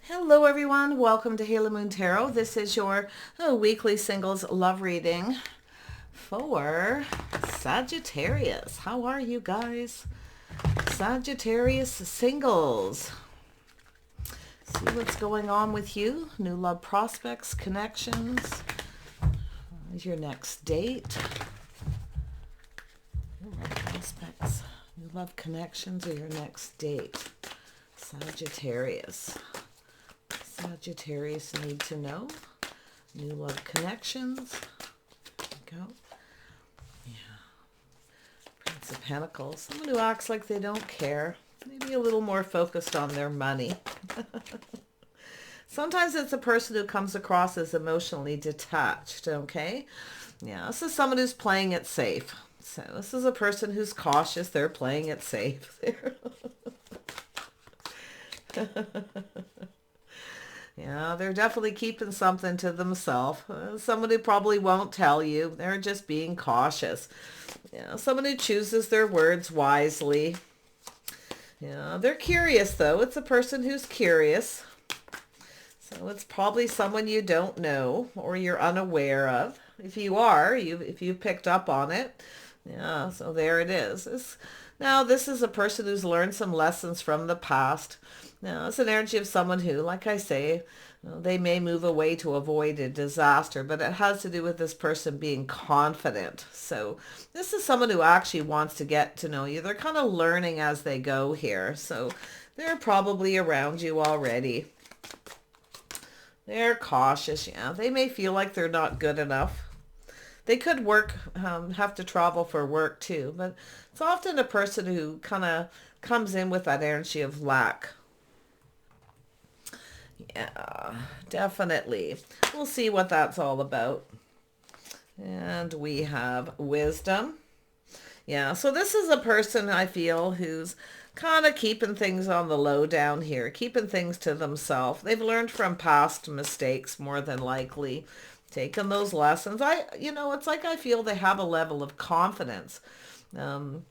Hello everyone, welcome to Halo Moon Tarot. This is your weekly singles love reading for Sagittarius. How are you guys? Sagittarius singles. See what's going on with you. New love prospects, connections. Is your next date? New love prospects, new love connections, or your next date? Sagittarius. Sagittarius need to know. New love connections. There we go. Yeah. Prince of Pentacles. Someone who acts like they don't care. Maybe a little more focused on their money. Sometimes it's a person who comes across as emotionally detached, okay? Yeah, this is someone who's playing it safe. So this is a person who's cautious. They're playing it safe. Yeah, they're definitely keeping something to themselves. Somebody probably won't tell you. They're just being cautious. Yeah, someone who chooses their words wisely. Yeah, they're curious though. It's a person who's curious. So it's probably someone you don't know or you're unaware of. If you are, if you picked up on it. Yeah, so there it is. Now, this is a person who's learned some lessons from the past. Now, it's an energy of someone who, like I say, they may move away to avoid a disaster, but it has to do with this person being confident. So this is someone who actually wants to get to know you. They're kind of learning as they go here. So they're probably around you already. They're cautious, yeah. They may feel like they're not good enough. They could have to travel for work too, but it's often a person who kind of comes in with that energy of lack. Yeah, definitely. We'll see what that's all about. And we have wisdom. Yeah, so this is a person I feel who's kind of keeping things on the low down here, keeping things to themselves. They've learned from past mistakes more than likely, taken those lessons. It's like I feel they have a level of confidence, or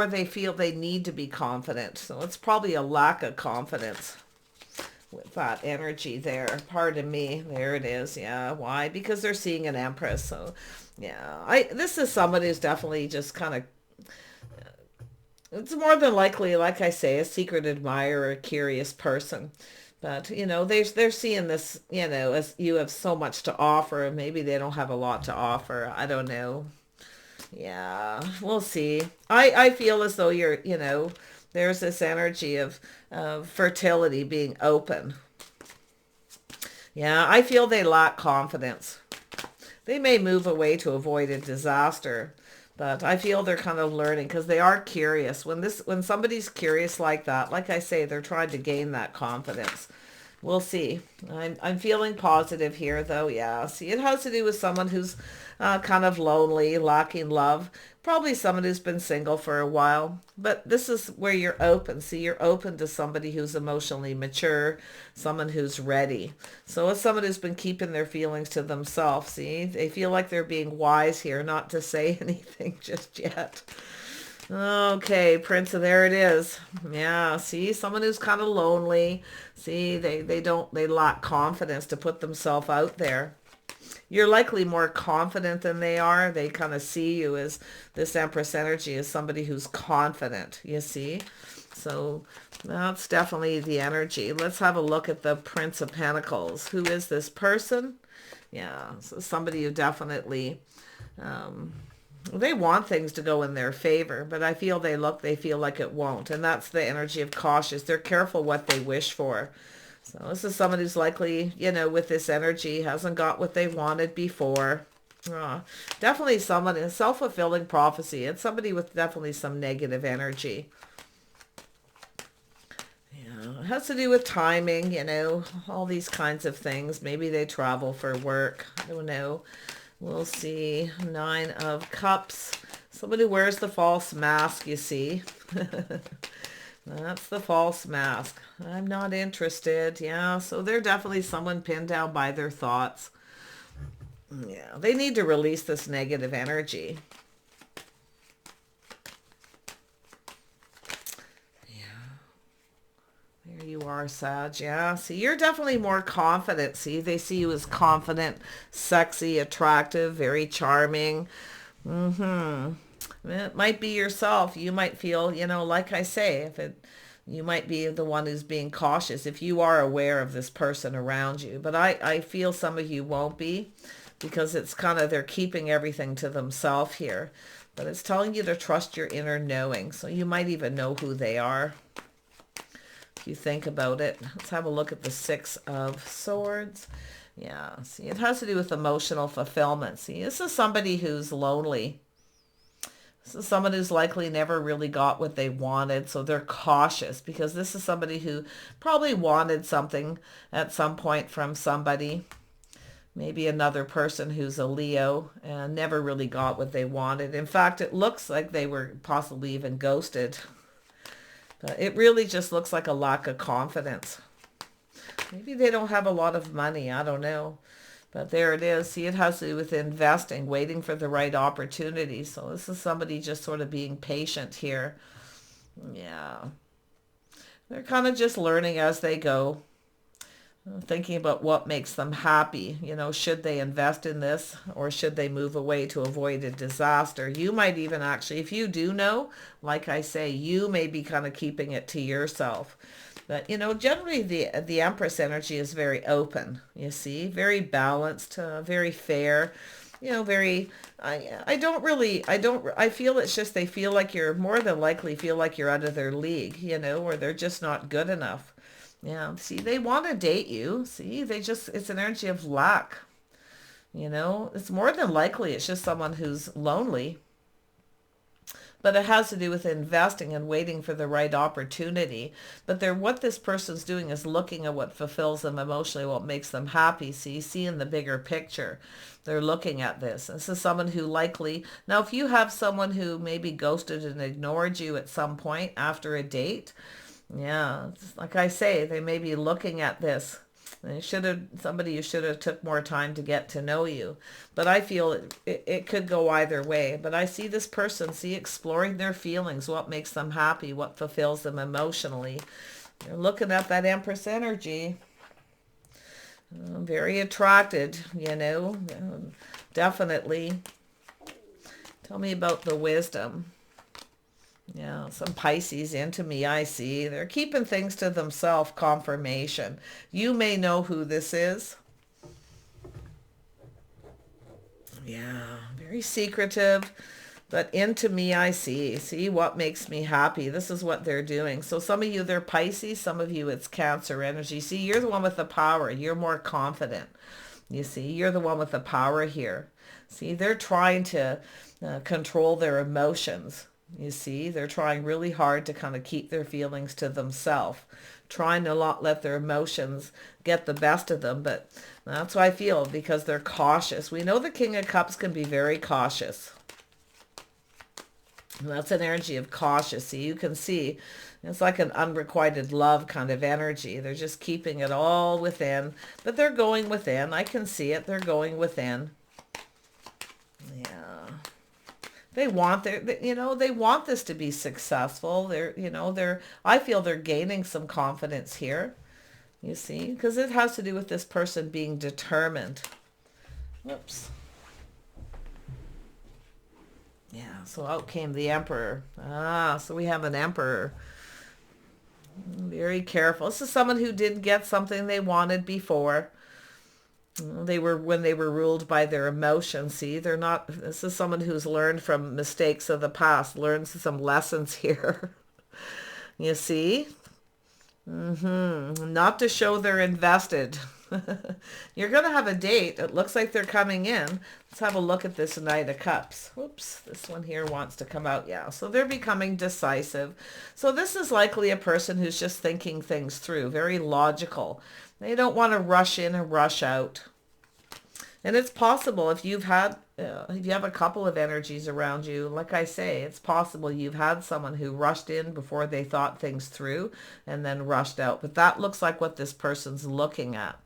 they feel they need to be confident. So it's probably a lack of confidence with that energy there. Pardon me. There it is. Yeah. Why? Because they're seeing an Empress. So yeah, this is somebody who's definitely just kind of, it's more than likely, like I say, a secret admirer, a curious person. But, they're seeing this, as you have so much to offer. Maybe they don't have a lot to offer. I don't know. Yeah, we'll see. I feel as though there's this energy of fertility being open. Yeah, I feel they lack confidence. They may move away to avoid a disaster, but I feel they're kind of learning because they are curious. When somebody's curious like that, like I say, they're trying to gain that confidence. We'll see. I'm feeling positive here, though. Yeah. See, it has to do with someone who's kind of lonely, lacking love. Probably someone who's been single for a while. But this is where you're open. See, you're open to somebody who's emotionally mature, someone who's ready. So it's someone who's been keeping their feelings to themselves. See, they feel like they're being wise here, not to say anything just yet. Okay, Prince, there it is. Yeah, see, someone who's kind of lonely. See, they lack confidence to put themselves out there. You're likely more confident than they are. They kind of see you as this Empress energy as somebody who's confident, you see? So that's definitely the energy. Let's have a look at the Prince of Pentacles. Who is this person? Yeah, so somebody who definitely... they want things to go in their favor, but I feel they feel like it won't. And that's the energy of cautious. They're careful what they wish for. So this is someone who's likely, with this energy, hasn't got what they wanted before. Definitely someone in self-fulfilling prophecy. It's somebody with definitely some negative energy. Yeah, it has to do with timing, all these kinds of things. Maybe they travel for work. I don't know. We'll see. 9 of Cups. Somebody wears the false mask, you see. That's the false mask. I'm not interested. Yeah, so they're definitely someone pinned down by their thoughts. Yeah, they need to release this negative energy. Yeah. There you are, Sag. Yeah, see, you're definitely more confident. See, they see you as confident, sexy, attractive, very charming. It might be yourself. You might feel, like I say, you might be the one who's being cautious if you are aware of this person around you. But I feel some of you won't be, because it's kind of, they're keeping everything to themselves here. But it's telling you to trust your inner knowing. So you might even know who they are if you think about it. Let's have a look at the Six of Swords. Yeah, see, it has to do with emotional fulfillment. See, this is somebody who's lonely. This is someone who's likely never really got what they wanted, so they're cautious, because this is somebody who probably wanted something at some point from somebody. Maybe another person who's a Leo and never really got what they wanted. In fact, it looks like they were possibly even ghosted. But it really just looks like a lack of confidence. Maybe they don't have a lot of money. I don't know. But there it is. See, it has to do with investing, waiting for the right opportunity. So this is somebody just sort of being patient here. Yeah. They're kind of just learning as they go. Thinking about what makes them happy. Should they invest in this, or should they move away to avoid a disaster? You might even actually, if you do know, like I say, you may be kind of keeping it to yourself. But, generally the Empress energy is very open, you see, very balanced, very fair, very, I feel it's just, they feel like you're, more than likely feel like you're out of their league, or they're just not good enough. Yeah, see, they want to date you. See, it's an energy of lack. It's more than likely it's just someone who's lonely. But it has to do with investing and waiting for the right opportunity. But what this person's doing is looking at what fulfills them emotionally, what makes them happy. See, seeing the bigger picture. They're looking at this. This is someone who likely, now if you have someone who maybe ghosted and ignored you at some point after a date, yeah, like I say, they may be looking at this. Somebody who should have took more time to get to know you. But I feel it could go either way. But I see this person, exploring their feelings, what makes them happy, what fulfills them emotionally. They're looking at that Empress energy. Very attracted, definitely. Tell me about the wisdom. Yeah, some Pisces into me, I see. They're keeping things to themselves, confirmation. You may know who this is. Yeah, very secretive, but into me, I see. See what makes me happy. This is what they're doing. So some of you, they're Pisces. Some of you, it's Cancer energy. See, you're the one with the power. You're more confident. You see, you're the one with the power here. See, they're trying to control their emotions. You see, they're trying really hard to kind of keep their feelings to themselves, trying to not let their emotions get the best of them. But that's what I feel, because they're cautious. We know the King of Cups can be very cautious. And that's an energy of cautious. See, you can see it's like an unrequited love kind of energy. They're just keeping it all within, but they're going within. I can see it. They're going within. Yeah. They want they want this to be successful. I feel they're gaining some confidence here, you see, because it has to do with this person being determined. Whoops. Yeah, so out came the Emperor. So we have an Emperor. Very careful. This is someone who did get something they wanted before. When they were ruled by their emotions. See, this is someone who's learned from mistakes of the past, learns some lessons here. You see? Not to show they're invested. You're going to have a date. It looks like they're coming in. Let's have a look at this Knight of Cups. Oops, this one here wants to come out. Yeah, so they're becoming decisive. So this is likely a person who's just thinking things through, very logical. They don't want to rush in and rush out. And it's possible if you have a couple of energies around you, like I say, it's possible you've had someone who rushed in before they thought things through and then rushed out. But that looks like what this person's looking at.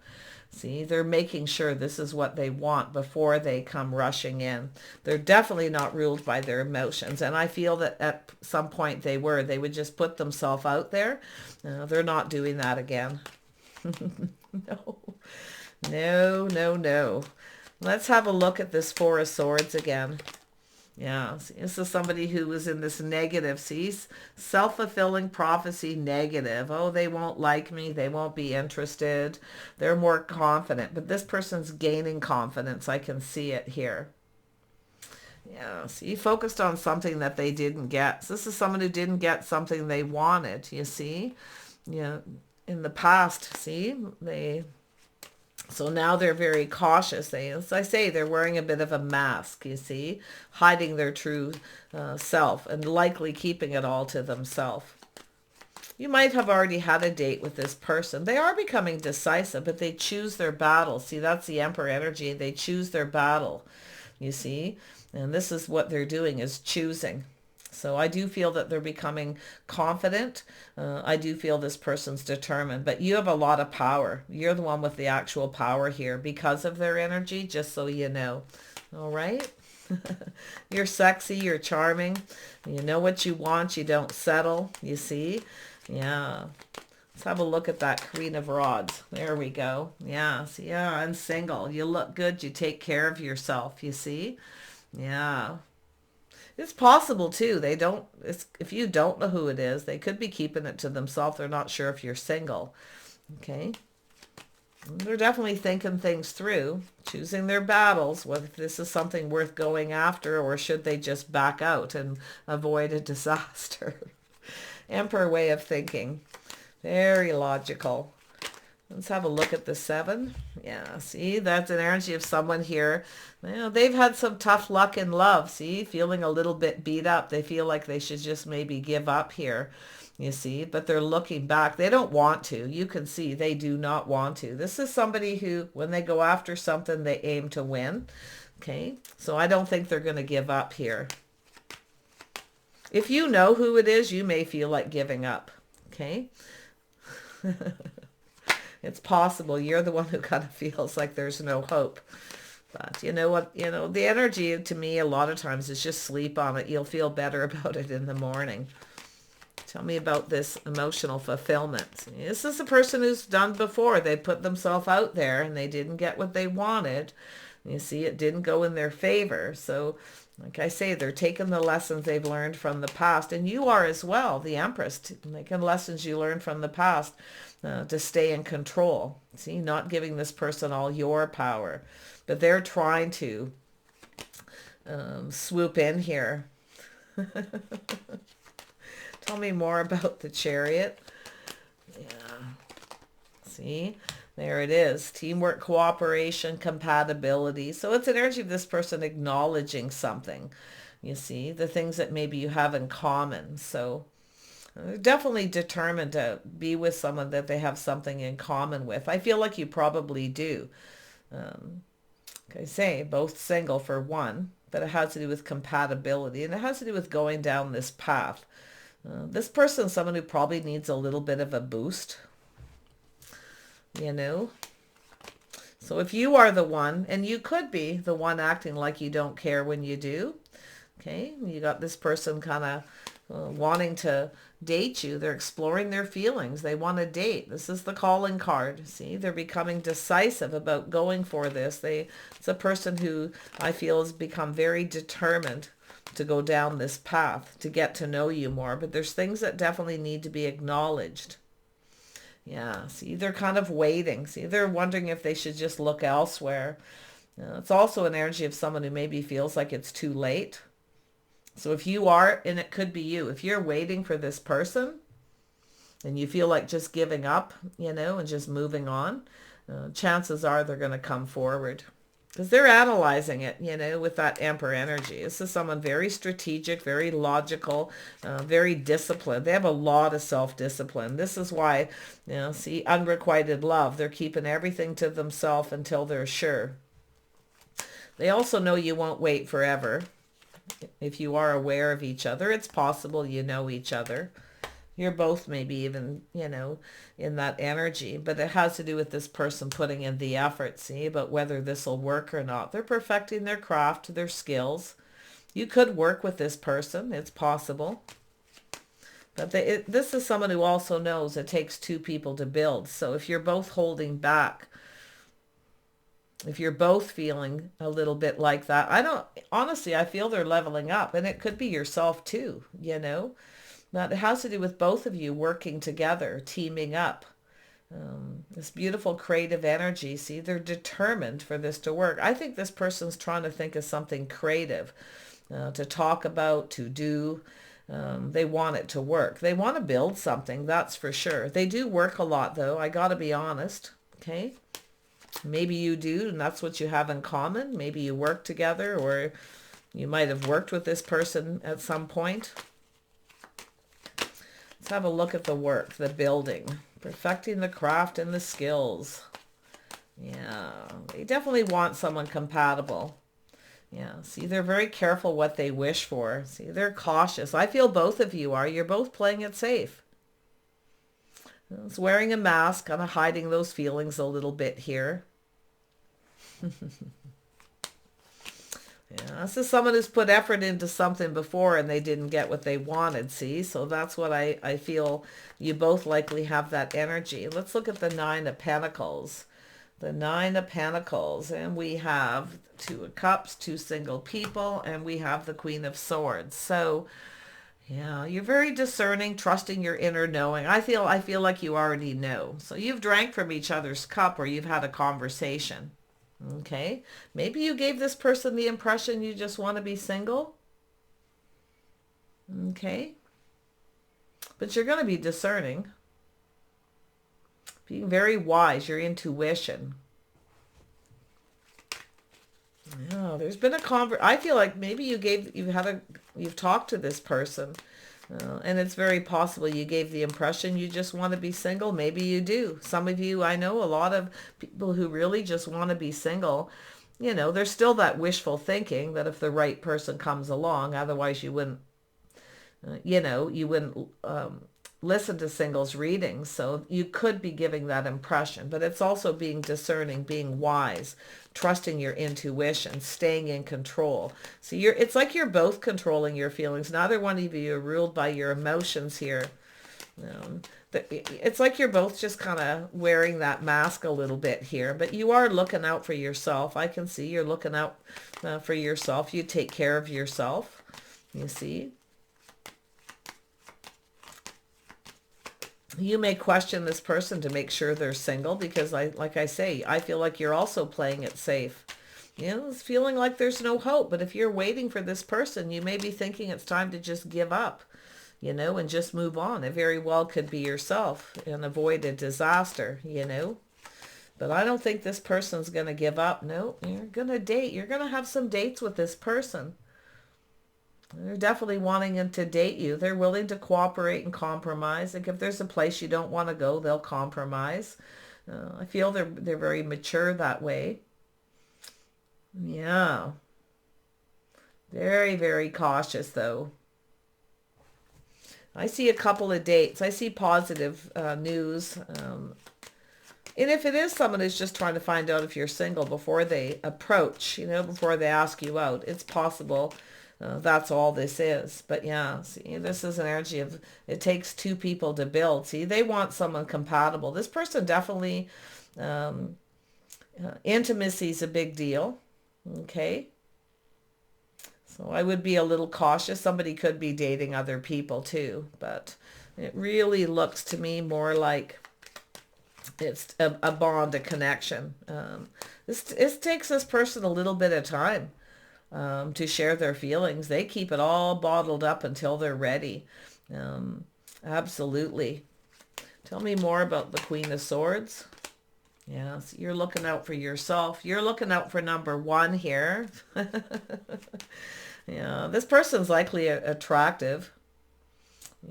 See, they're making sure this is what they want before they come rushing in. They're definitely not ruled by their emotions. And I feel that at some point they were. They would just put themselves out there. They're not doing that again. No, no, no, no. Let's have a look at this Four of Swords again. Yeah, see, this is somebody who was in this negative, see, self-fulfilling prophecy negative. Oh, they won't like me. They won't be interested. They're more confident. But this person's gaining confidence. I can see it here. Yeah, see, focused on something that they didn't get. So this is someone who didn't get something they wanted, you see? Yeah, in the past, see, so now they're very cautious. As I say, they're wearing a bit of a mask, you see, hiding their true self and likely keeping it all to themselves. You might have already had a date with this person. They are becoming decisive, but they choose their battle. See, that's the Emperor energy. They choose their battle, you see, and this is what they're doing, is choosing. So I do feel that they're becoming confident. I do feel this person's determined, but you have a lot of power. You're the one with the actual power here because of their energy, just so you know. All right. You're sexy. You're charming. You know what you want. You don't settle. You see? Yeah. Let's have a look at that Queen of Rods. There we go. Yeah. See, yeah, I'm single. You look good. You take care of yourself. You see? Yeah. It's possible too. If you don't know who it is, they could be keeping it to themselves. They're not sure if you're single. Okay. They're definitely thinking things through, choosing their battles, whether this is something worth going after or should they just back out and avoid a disaster. Emperor way of thinking. Very logical. Let's have a look at the 7. Yeah, see, that's an energy of someone here. Well, they've had some tough luck in love, see, feeling a little bit beat up. They feel like they should just maybe give up here, you see, but they're looking back. They don't want to. You can see they do not want to. This is somebody who, when they go after something, they aim to win. Okay, so I don't think they're going to give up here. If you know who it is, you may feel like giving up. Okay. It's possible you're the one who kind of feels like there's no hope. But you know what? You know, the energy to me a lot of times is just sleep on it. You'll feel better about it in the morning. Tell me about this emotional fulfillment. This is a person who's done before. They put themselves out there and they didn't get what they wanted. You see, it didn't go in their favor. So like I say, they're taking the lessons they've learned from the past. And you are as well, the Empress, making lessons you learned from the past to stay in control. See, not giving this person all your power. But they're trying to swoop in here. Tell me more about the Chariot. Yeah. See? There it is. Teamwork, cooperation, compatibility. So it's an energy of this person acknowledging something. You see, the things that maybe you have in common. So they're definitely determined to be with someone that they have something in common with. I feel like you probably do. Like I say, both single for one, but it has to do with compatibility. And it has to do with going down this path. This person is someone who probably needs a little bit of a boost. You know, so if you are the one, and you could be the one acting like you don't care when you do, okay, you got this person kind of wanting to date you. They're exploring their feelings. They want to date. This is the calling card. See, they're becoming decisive about going for this. It's a person who I feel has become very determined to go down this path, to get to know you more. But there's things that definitely need to be acknowledged. Yeah, see, they're kind of waiting. See, they're wondering if they should just look elsewhere. It's also an energy of someone who maybe feels like it's too late. So if you are, and it could be you, if you're waiting for this person and you feel like just giving up, you know, and just moving on, chances are they're going to come forward. Because they're analyzing it, you know, with that Emperor energy. This is someone very strategic, very logical, very disciplined. They have a lot of self-discipline. This is why, you know, see, unrequited love. They're keeping everything to themselves until they're sure. They also know you won't wait forever. If you are aware of each other, it's possible you know each other. You're both maybe even, you know, in that energy, but it has to do with this person putting in the effort, see, about whether this will work or not. They're perfecting their craft, their skills. You could work with this person. It's possible. But this is someone who also knows it takes two people to build. So if you're both holding back, if you're both feeling a little bit like that, honestly, I feel they're leveling up, and it could be yourself too, you know. But it has to do with both of you working together, teaming up. This beautiful creative energy, see, they're determined for this to work. I think this person's trying to think of something creative to talk about, to do. They want it to work. They want to build something, that's for sure. They do work a lot, though. I got to be honest, okay? Maybe you do, and that's what you have in common. Maybe you work together, or you might have worked with this person at some point. Let's have a look at the work, the building, perfecting the craft and the skills. Yeah, they definitely want someone compatible. Yeah, see, they're very careful what they wish for. See, they're cautious. I feel both of you are. You're both playing it safe. It's wearing a mask, kind of hiding those feelings a little bit here. Yeah, this is someone who's put effort into something before and they didn't get what they wanted, see? So that's what I feel you both likely have that energy. Let's look at the Nine of Pentacles. The Nine of Pentacles, and we have Two of Cups, two single people, and we have the Queen of Swords. So, yeah, you're very discerning, trusting your inner knowing. I feel like you already know. So you've drank from each other's cup, or you've had a conversation. Okay, maybe you gave this person the impression you just want to be single. Okay, but you're going to be discerning, being very wise, your intuition. Yeah, there's been a I feel like maybe you've talked to this person, and it's very possible you gave the impression you just want to be single. Maybe you do. Some of you, I know a lot of people who really just want to be single. You know, there's still that wishful thinking that if the right person comes along, otherwise you wouldn't, you wouldn't listen to singles readings. So you could be giving that impression, but it's also being discerning, being wise, trusting your intuition, staying in control. So it's like you're both controlling your feelings. Neither one of you are ruled by your emotions here. It's like you're both just kind of wearing that mask a little bit here, but you are looking out for yourself. I can see you're looking out for yourself. You take care of yourself, you see. You may question this person to make sure they're single because, like I say, I feel like you're also playing it safe. You know, it's feeling like there's no hope. But if you're waiting for this person, you may be thinking it's time to just give up, and just move on. It very well could be yourself and avoid a disaster, But I don't think this person's going to give up. No, you're going to date. You're going to have some dates with this person. They're definitely wanting to date you. They're willing to cooperate and compromise. Like if there's a place you don't want to go, they'll compromise. I feel they're very mature that way. Yeah. Very, very cautious though. I see a couple of dates. I see positive news. And if it is someone who's just trying to find out if you're single before they approach, before they ask you out, it's possible. That's all this is. But yeah, see, this is an energy of it takes two people to build. See, they want someone compatible. This person definitely, intimacy is a big deal. Okay. So I would be a little cautious. Somebody could be dating other people too, but it really looks to me more like it's a bond, a connection. This takes this person a little bit of time. To share their feelings. They keep it all bottled up until they're ready. Absolutely. Tell me more about the Queen of Swords. Yes, you're looking out for yourself. You're looking out for number one here. Yeah, this person's likely attractive.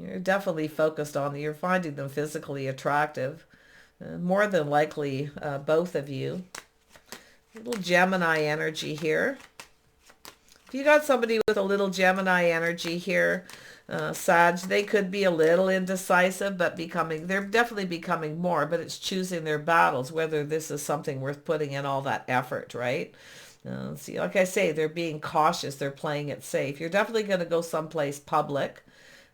You're definitely focused on, you're finding them physically attractive. More than likely, both of you. A little Gemini energy here. If you got somebody with a little Gemini energy here, Sag, they could be a little indecisive, but they're definitely becoming more, but it's choosing their battles, whether this is something worth putting in all that effort, right? See, like I say, they're being cautious. They're playing it safe. You're definitely going to go someplace public.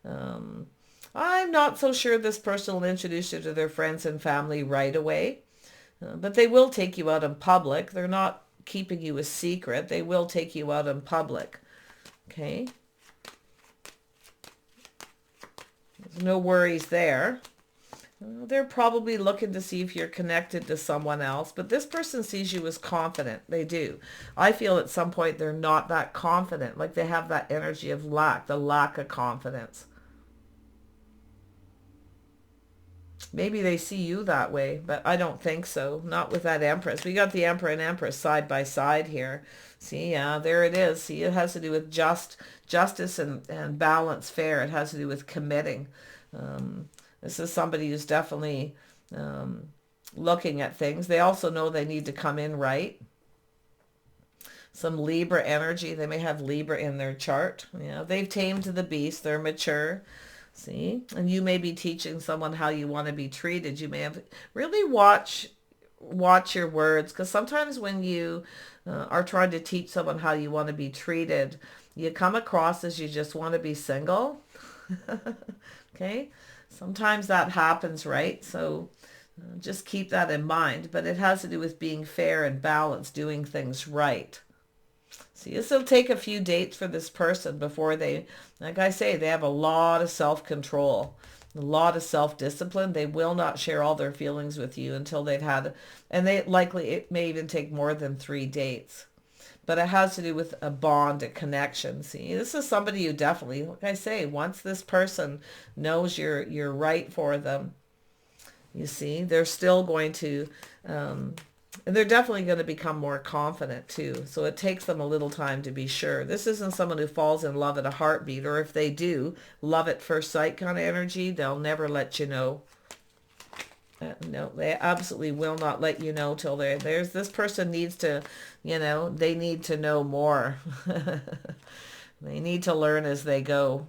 Um, I'm not so sure this person will introduce you to their friends and family right away, but they will take you out in public. They're not keeping you a secret. They will take you out in public. Okay. There's no worries there. They're probably looking to see if you're connected to someone else, but this person sees you as confident. They do. I feel at some point they're not that confident, like they have that energy of lack, the lack of confidence. Maybe they see you that way, but I don't think so. Not with that Empress. We got the Emperor and Empress side by side here. See, yeah, there it is. See, it has to do with justice and balance, fair. It has to do with committing. This is somebody who's definitely looking at things. They also know they need to come in right. Some Libra energy. They may have Libra in their chart. Yeah, they've tamed the beast. They're mature. See, and you may be teaching someone how you want to be treated. You may have really watch your words, because sometimes when you are trying to teach someone how you want to be treated, you come across as you just want to be single. Okay, sometimes that happens, right? So just keep that in mind. But it has to do with being fair and balanced, doing things right. See, this will take a few dates for this person before they, like I say, they have a lot of self-control, a lot of self-discipline. They will not share all their feelings with you until they've had, and it may even take more than 3 dates. But it has to do with a bond, a connection. See, this is somebody who definitely, like I say, once this person knows you're right for them, you see, they're still going to, and they're definitely going to become more confident too. So it takes them a little time to be sure. This isn't someone who falls in love at a heartbeat, or if they do, love at first sight kind of energy, they'll never let you know. No, they absolutely will not let you know till this person needs to, they need to know more. They need to learn as they go.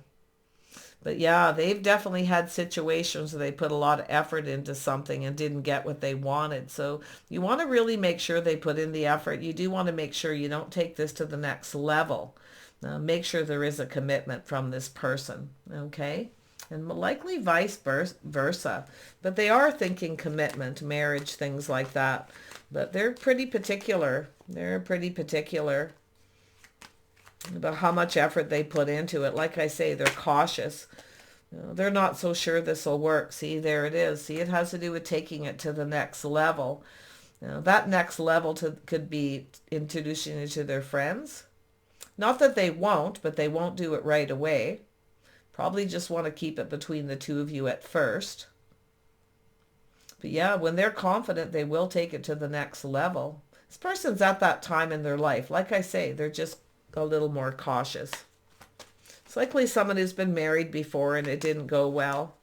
But yeah, they've definitely had situations where they put a lot of effort into something and didn't get what they wanted. So you want to really make sure they put in the effort. You do want to make sure you don't take this to the next level. Make sure there is a commitment from this person, okay? And likely vice versa. But they are thinking commitment, marriage, things like that. But they're pretty particular. They're pretty particular about how much effort they put into it. Like I say, they're cautious. They're not so sure this will work. See, there it is. See, it has to do with taking it to the next level. That next level could be introducing you to their friends. Not that they won't, but they won't do it right away. Probably just want to keep it between the two of you at first. But yeah, when they're confident, they will take it to the next level. This person's at that time in their life. Like I say, they're just a little more cautious. It's likely someone who's been married before and it didn't go well,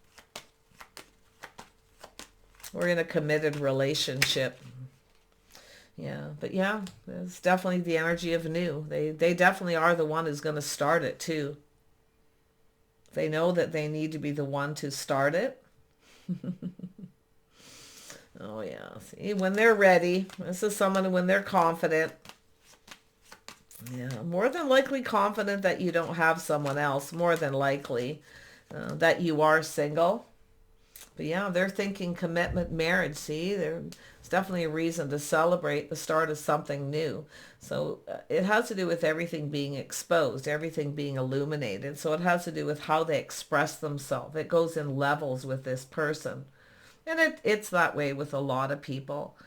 or in a committed relationship. Yeah, but yeah, it's definitely the energy of new. They definitely are the one who's going to start it too. They know that they need to be the one to start it. Oh yeah, see, when they're ready, this is someone when they're confident. Yeah, more than likely confident that you don't have someone else, more than likely that you are single. But yeah, they're thinking commitment, marriage. See, it's definitely a reason to celebrate the start of something new. So it has to do with everything being exposed, everything being illuminated. So it has to do with how they express themselves. It goes in levels with this person. And it's that way with a lot of people,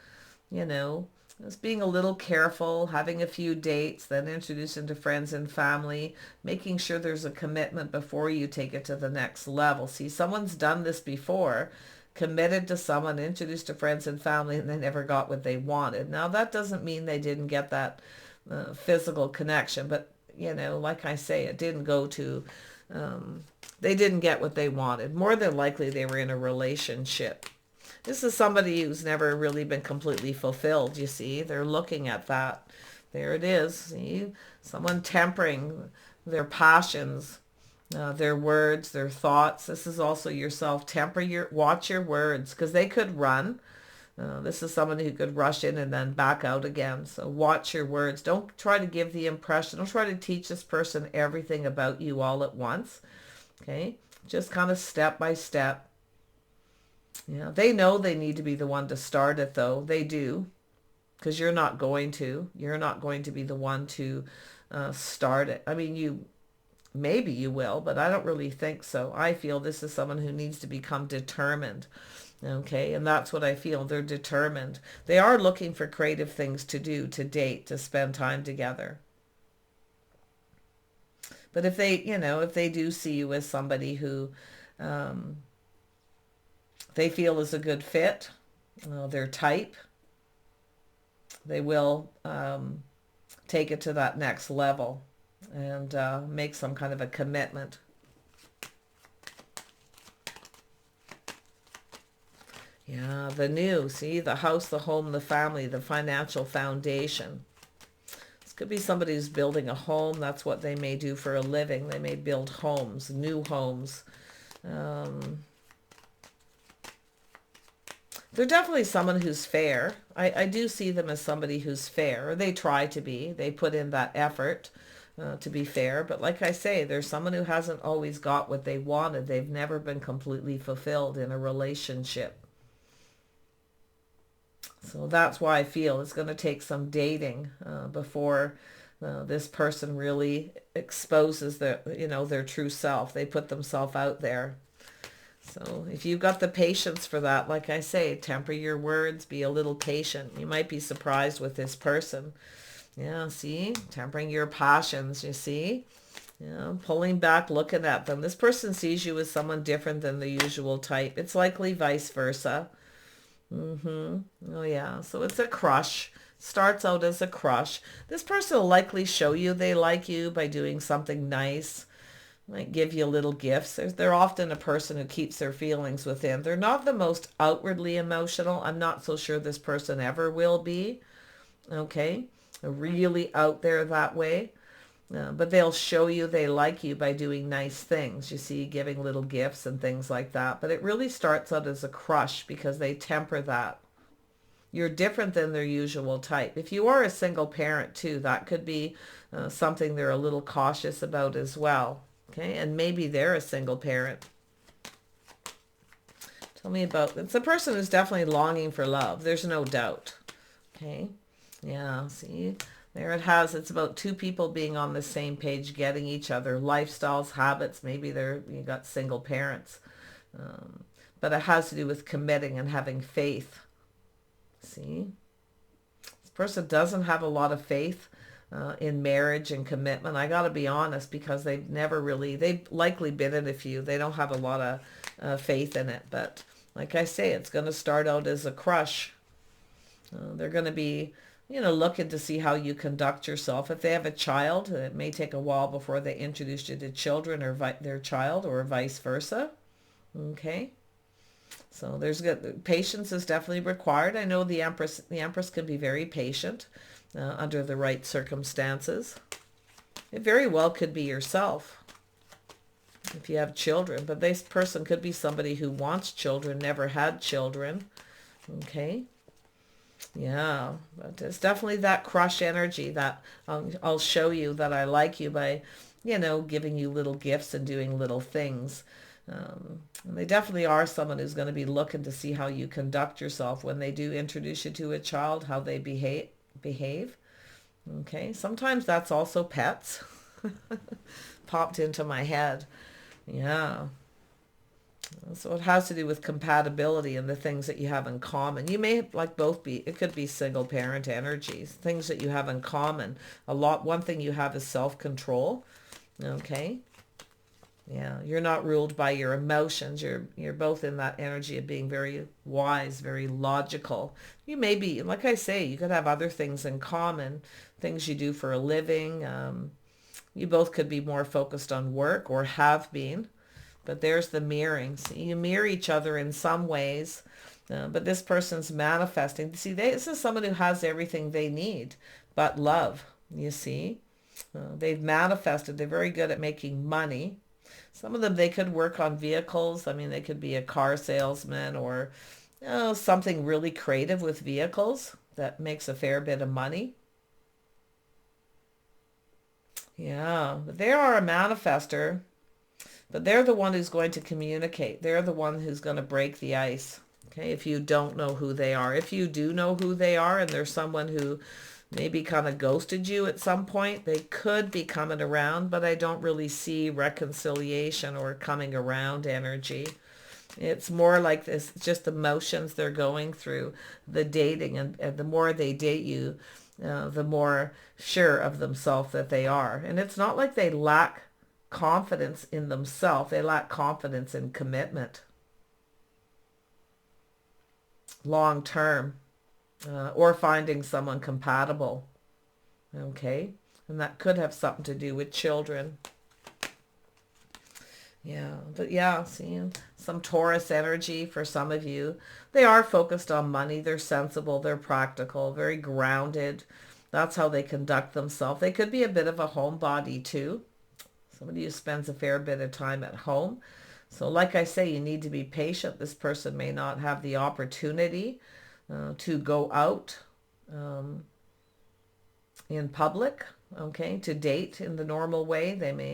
Just being a little careful, having a few dates, then introducing to friends and family, making sure there's a commitment before you take it to the next level. See, someone's done this before, committed to someone, introduced to friends and family, and they never got what they wanted. Now, that doesn't mean they didn't get that physical connection, but, like I say, it didn't go to, they didn't get what they wanted. More than likely, they were in a relationship. This is somebody who's never really been completely fulfilled, you see. They're looking at that. There it is. See? Someone tempering their passions, their words, their thoughts. This is also yourself. Watch your words, because they could run. This is someone who could rush in and then back out again. So watch your words. Don't try to give the impression. Don't try to teach this person everything about you all at once. Okay? Just kind of step by step. Yeah, they know they need to be the one to start it, though. They do. Because you're not going to. You're not going to be the one to start it. I mean, maybe you will, but I don't really think so. I feel this is someone who needs to become determined. Okay, and that's what I feel. They're determined. They are looking for creative things to do, to date, to spend time together. But if they, if they do see you as somebody who they feel is a good fit, their type, they will take it to that next level and make some kind of a commitment. Yeah, see, the house, the home, the family, the financial foundation. This could be somebody who's building a home. That's what they may do for a living. They may build homes, new homes. They're definitely someone who's fair. I do see them as somebody who's fair. They try to be. They put in that effort to be fair. But like I say, there's someone who hasn't always got what they wanted. They've never been completely fulfilled in a relationship. So that's why I feel it's going to take some dating before this person really exposes their true self. They put themselves out there. So if you've got the patience for that, like I say, temper your words, be a little patient. You might be surprised with this person. Yeah, see? Tempering your passions, you see? Yeah, pulling back, looking at them. This person sees you as someone different than the usual type. It's likely vice versa. Oh yeah, so it's a crush. Starts out as a crush. This person will likely show you they like you by doing something nice. Might give you little gifts. They're often a person who keeps their feelings within. They're not the most outwardly emotional. I'm not so sure this person ever will be. Okay? They're really out there that way. But they'll show you they like you by doing nice things. You see, giving little gifts and things like that. But it really starts out as a crush because they temper that. You're different than their usual type. If you are a single parent too, that could be something they're a little cautious about as well. Okay, and maybe they're a single parent. Tell me about, it's a person who's definitely longing for love. There's no doubt. Okay, yeah, see, there it has. It's about two people being on the same page, getting each other, lifestyles, habits. Maybe you got single parents. But it has to do with committing and having faith. See, this person doesn't have a lot of faith in marriage and commitment. I got to be honest, because they've likely been in a few. They don't have a lot of faith in it. But like I say, it's going to start out as a crush. They're going to be, looking to see how you conduct yourself. If they have a child, it may take a while before they introduce you to children or their child, or vice versa. Okay. So patience is definitely required. I know the Empress can be very patient under the right circumstances. It very well could be yourself if you have children, but this person could be somebody who wants children, never had children. Okay. Yeah, but it's definitely that crush energy that I'll show you that I like you by, giving you little gifts and doing little things. And they definitely are someone who's going to be looking to see how you conduct yourself when they do introduce you to a child, how they behave. Okay, sometimes that's also pets. Popped into my head. Yeah. So it has to do with compatibility and the things that you have in common. You may it could be single parent energies, things that you have in common. One thing you have is self-control. Okay. Yeah, you're not ruled by your emotions. You're both in that energy of being very wise, very logical. You may be, like I say, you could have other things in common, things you do for a living. You both could be more focused on work, or have been. But there's the mirroring. See, you mirror each other in some ways, but this person's manifesting. See, this is someone who has everything they need but love, you see. They've manifested. They're very good at making money. Some of them, they could work on vehicles. I mean, they could be a car salesman or something really creative with vehicles that makes a fair bit of money. Yeah, but they are a manifester, but they're the one who's going to communicate. They're the one who's going to break the ice. Okay, if you don't know who they are. If you do know who they are and there's someone who maybe kind of ghosted you at some point, they could be coming around, but I don't really see reconciliation or coming around energy. It's more like this, just emotions they're going through, the dating, and the more they date you, the more sure of themselves that they are. And it's not like they lack confidence in themselves. They lack confidence in commitment long term, or finding someone compatible. Okay. And that could have something to do with children. Yeah, but yeah, see, some Taurus energy for some of you. They are focused on money. They're sensible. They're practical, very grounded. That's how they conduct themselves. They could be a bit of a homebody too. Somebody who spends a fair bit of time at home. So like I say, you need to be patient. This person may not have the opportunity to go out in public, okay, to date in the normal way.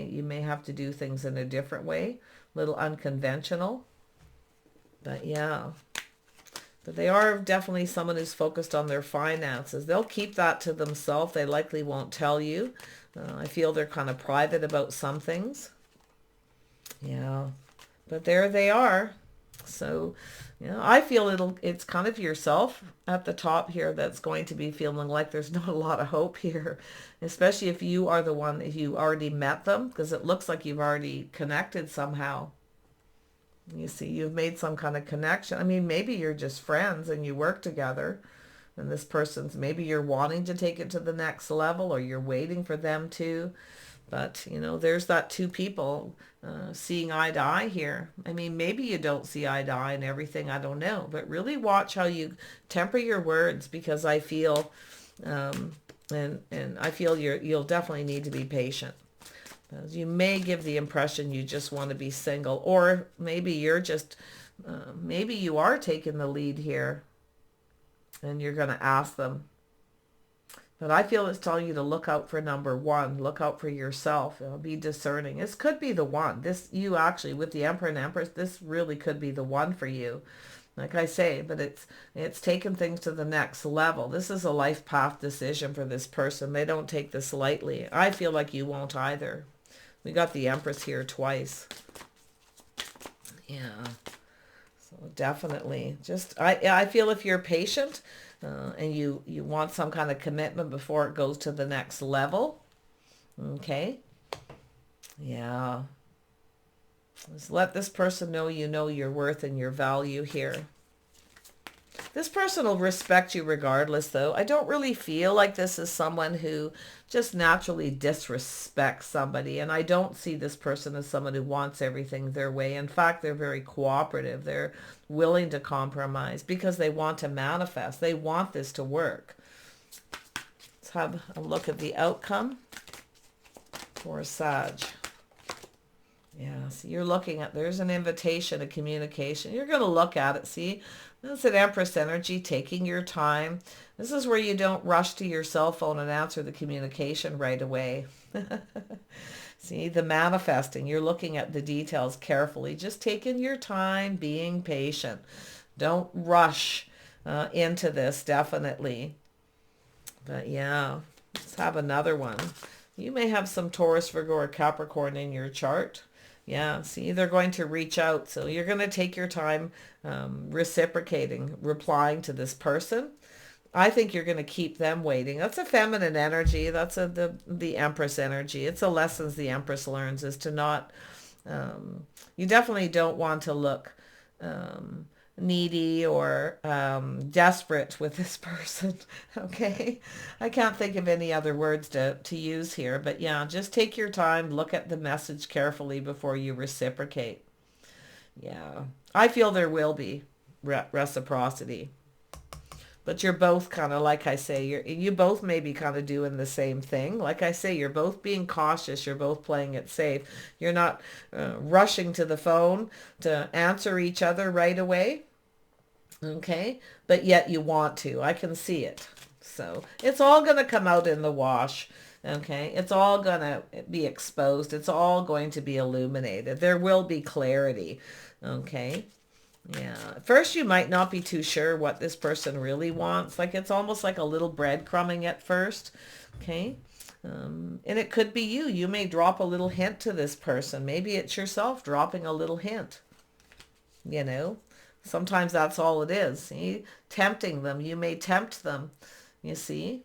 You may have to do things in a different way, a little unconventional. But yeah, but they are definitely someone who's focused on their finances. They'll keep that to themselves. They likely won't tell you. I feel they're kind of private about some things. Yeah, but there they are. So, I feel it's kind of yourself at the top here that's going to be feeling like there's not a lot of hope here, especially if you are the one, if you already met them, because it looks like you've already connected somehow. You see, you've made some kind of connection. I mean, maybe you're just friends and you work together, and this person's, maybe you're wanting to take it to the next level or you're waiting for them to. But, there's that two people seeing eye to eye here. I mean, maybe you don't see eye to eye and everything, I don't know. But really watch how you temper your words, because I feel, and I feel you'll definitely need to be patient. You may give the impression you just want to be single, or maybe you're just, maybe you are taking the lead here and you're going to ask them. But I feel it's telling you to look out for number one. Look out for yourself. Be discerning. This could be the one. You actually, with the Emperor and Empress, this really could be the one for you. Like I say, but it's taken things to the next level. This is a life path decision for this person. They don't take this lightly. I feel like you won't either. We got the Empress here twice. Yeah. So definitely. I feel if you're patient, and you want some kind of commitment before it goes to the next level. Okay. Yeah. Just let this person know you know your worth and your value here. This person will respect you regardless, though. I don't really feel like this is someone who just naturally disrespects somebody. And I don't see this person as someone who wants everything their way. In fact, they're very cooperative. They're willing to compromise because they want to manifest. They want this to work. Let's have a look at the outcome for Sag. Yeah, so you're looking at, there's an invitation, a communication. You're going to look at it, see? That's an Empress energy, taking your time. This is where you don't rush to your cell phone and answer the communication right away. See, the manifesting, you're looking at the details carefully, just taking your time, being patient. Don't rush into this, definitely. But yeah, let's have another one. You may have some Taurus, Virgo, or Capricorn in your chart. Yeah, see, they're going to reach out. So you're going to take your time reciprocating, replying to this person. I think you're going to keep them waiting. That's a feminine energy. That's the Empress energy. It's the lessons the Empress learns is to not, you definitely don't want to look needy or desperate with this person. Okay, I can't think of any other words to use here, but yeah, just take your time, look at the message carefully before you reciprocate. Yeah, I feel there will be reciprocity, But you're both kind of, like I say, you both may be kind of doing the same thing. Like I say, you're both being cautious. You're both playing it safe. You're not rushing to the phone to answer each other right away. Okay. But yet you want to. I can see it. So it's all going to come out in the wash. Okay. It's all going to be exposed. It's all going to be illuminated. There will be clarity. Okay. Yeah. At first, you might not be too sure what this person really wants. Like, it's almost like a little breadcrumbing at first. Okay. And it could be you. You may drop a little hint to this person. Maybe it's yourself dropping a little hint. You know, sometimes that's all it is. See? Tempting them. You may tempt them. You see?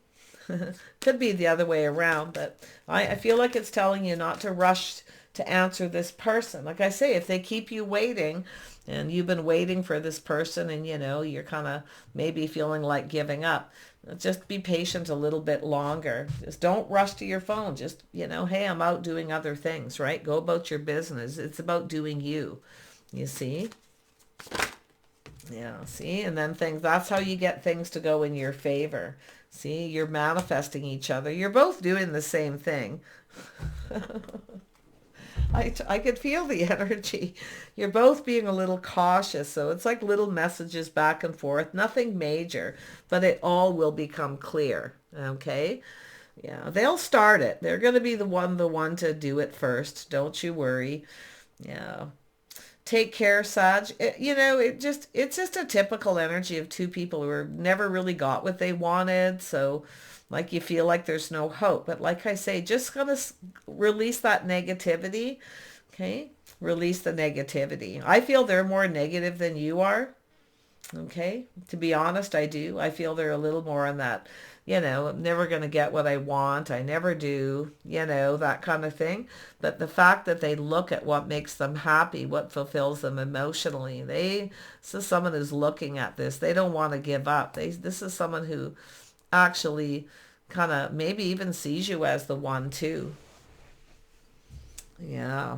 Could be the other way around, but I feel like it's telling you not to rush to answer this person. Like I say, if they keep you waiting and you've been waiting for this person and, you know, you're kind of maybe feeling like giving up, just be patient a little bit longer. Just don't rush to your phone. Just, you know, hey, I'm out doing other things, right? Go about your business. It's about doing you. You see? Yeah, see? And then that's how you get things to go in your favor. See, you're manifesting each other. You're both doing the same thing. I could feel the energy. You're both being a little cautious. So it's like little messages back and forth. Nothing major, but it all will become clear. Okay? Yeah, they'll start it. They're going to be the one to do it first. Don't you worry. Yeah. Take care, Sag. You know, it's just a typical energy of two people who never really got what they wanted. So, like, you feel like there's no hope. But like I say, just gonna release that negativity. Okay, release the negativity. I feel they're more negative than you are. Okay, to be honest, I do. I feel they're a little more on that, you know, I'm never going to get what I want. I never do, you know, that kind of thing. But the fact that they look at what makes them happy, what fulfills them emotionally, this is someone who's looking at this. They don't want to give up. This is someone who actually kind of maybe even sees you as the one too. Yeah.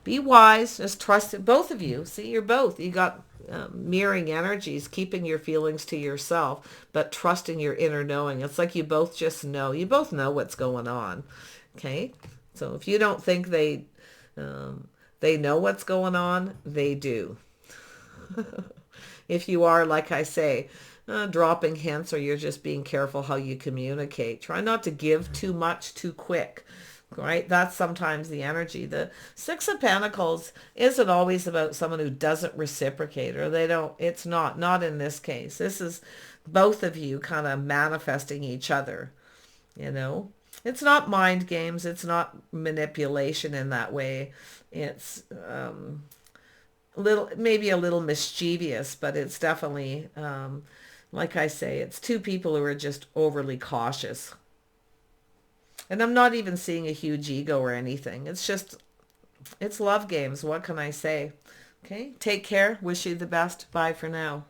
Be wise. Just trust it. Both of you. See, you're both. You got mirroring energies, keeping your feelings to yourself, but trusting your inner knowing. It's like you both just know. You both know what's going on. Okay? So if you don't think they know what's going on, they do. If you are, like I say, dropping hints, or you're just being careful how you communicate. Try not to give too much too quick. Right? That's sometimes the energy. The Six of Pentacles isn't always about someone who doesn't reciprocate, or they don't. It's not in this case. This is both of you kind of manifesting each other. You know, it's not mind games. It's not manipulation in that way. It's maybe a little mischievous, but it's definitely, like I say, it's two people who are just overly cautious. And I'm not even seeing a huge ego or anything. It's love games. What can I say? Okay. Take care. Wish you the best. Bye for now.